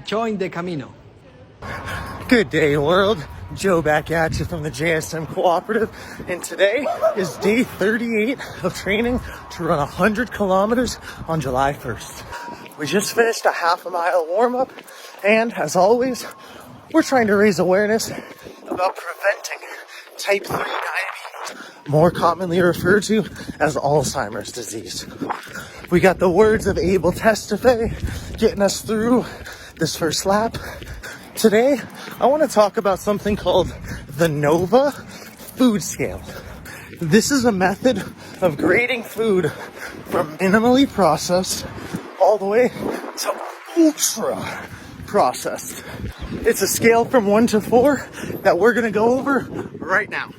Join the Camino. Good day, world. Joe back at you from the JSM Cooperative, and today is day 38 of training to run 100 kilometers on July 1st. We just finished a half-a-mile warm-up, and as always, we're trying to raise awareness about preventing type 3 diabetes, more commonly referred to as Alzheimer's disease. We got the words of Abel Testafe getting us through this first lap. Today, I want to talk about something called the NOVA food scale. This is a method of grading food from minimally processed all the way to ultra processed. It's a scale from 1 to 4 that we're going to go over right now.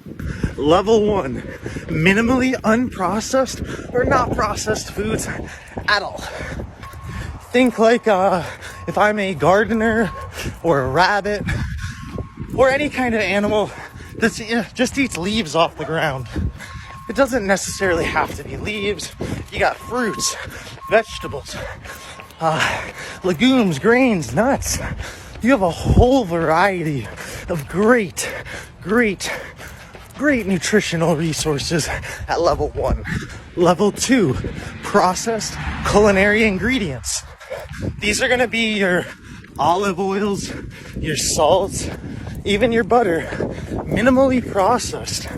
Level 1, minimally unprocessed or not processed foods at all. Think like if I'm a gardener or a rabbit or any kind of animal that just eats leaves off the ground. It doesn't necessarily have to be leaves. You got fruits, vegetables, legumes, grains, nuts. You have a whole variety of great nutritional resources at level 1. Level 2, processed culinary ingredients. These are going to be your olive oils, your salts, even your butter, minimally processed.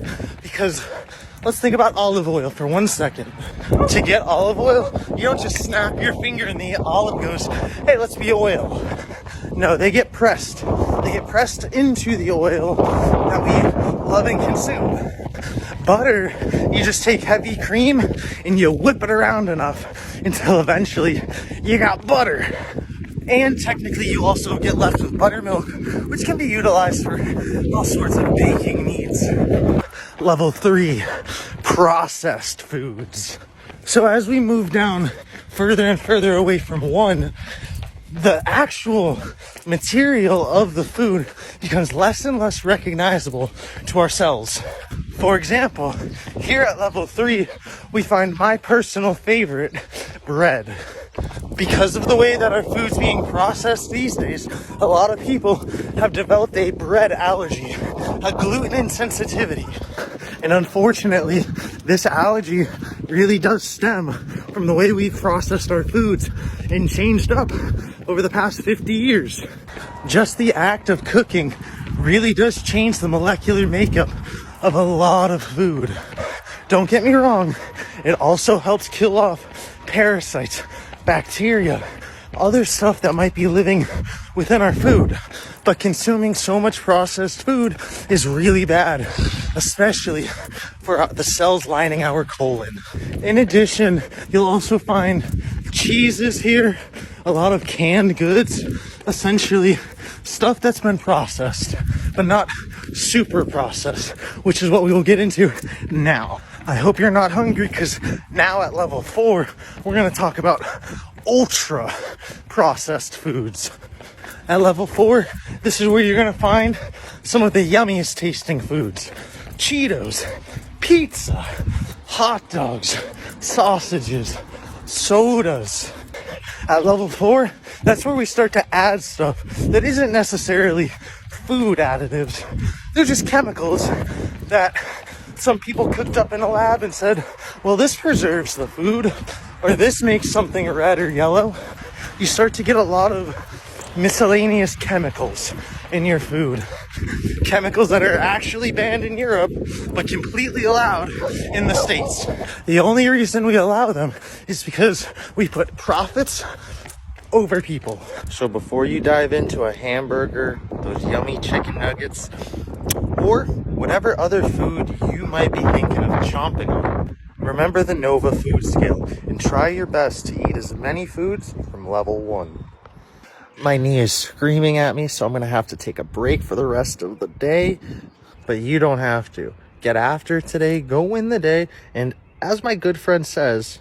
Because let's think about olive oil for 1 second. To get olive oil, you don't just snap your finger and the olive goes, hey, let's be oil. No, they get pressed. They get pressed into the oil that we love and consume. Butter, you just take heavy cream and you whip it around enough until eventually you got butter. And technically you also get left with buttermilk, which can be utilized for all sorts of baking needs. Level 3, processed foods. So as we move down further and further away from 1, the actual material of the food becomes less and less recognizable to ourselves. For example, here at level 3, we find my personal favorite, bread. Because of the way that our food's being processed these days, a lot of people have developed a bread allergy, a gluten insensitivity. And unfortunately, this allergy really does stem from the way we've processed our foods and changed up over the past 50 years. Just the act of cooking really does change the molecular makeup of a lot of food. Don't get me wrong, it also helps kill off parasites, bacteria, other stuff that might be living within our food. But consuming so much processed food is really bad, especially for the cells lining our colon. In addition, you'll also find cheeses here, a lot of canned goods, essentially stuff that's been processed, but not super processed, which is what we will get into now. I hope you're not hungry, because now at level 4, we're going to talk about ultra processed foods. At level 4, this is where you're going to find some of the yummiest tasting foods. Cheetos, pizza, hot dogs, sausages, sodas. At level 4, that's where we start to add stuff that isn't necessarily food additives. They're just chemicals that some people cooked up in a lab and said, well, this preserves the food, or this makes something red or yellow. You start to get a lot of miscellaneous chemicals in your food. Chemicals that are actually banned in Europe, but completely allowed in the States. The only reason we allow them is because we put profits over people. So before you dive into a hamburger, those yummy chicken nuggets, or whatever other food you might be thinking of chomping on, remember the NOVA food scale and try your best to eat as many foods from level 1. My knee is screaming at me, so I'm going to have to take a break for the rest of the day, but you don't have to. Get after today, go win the day, and as my good friend says,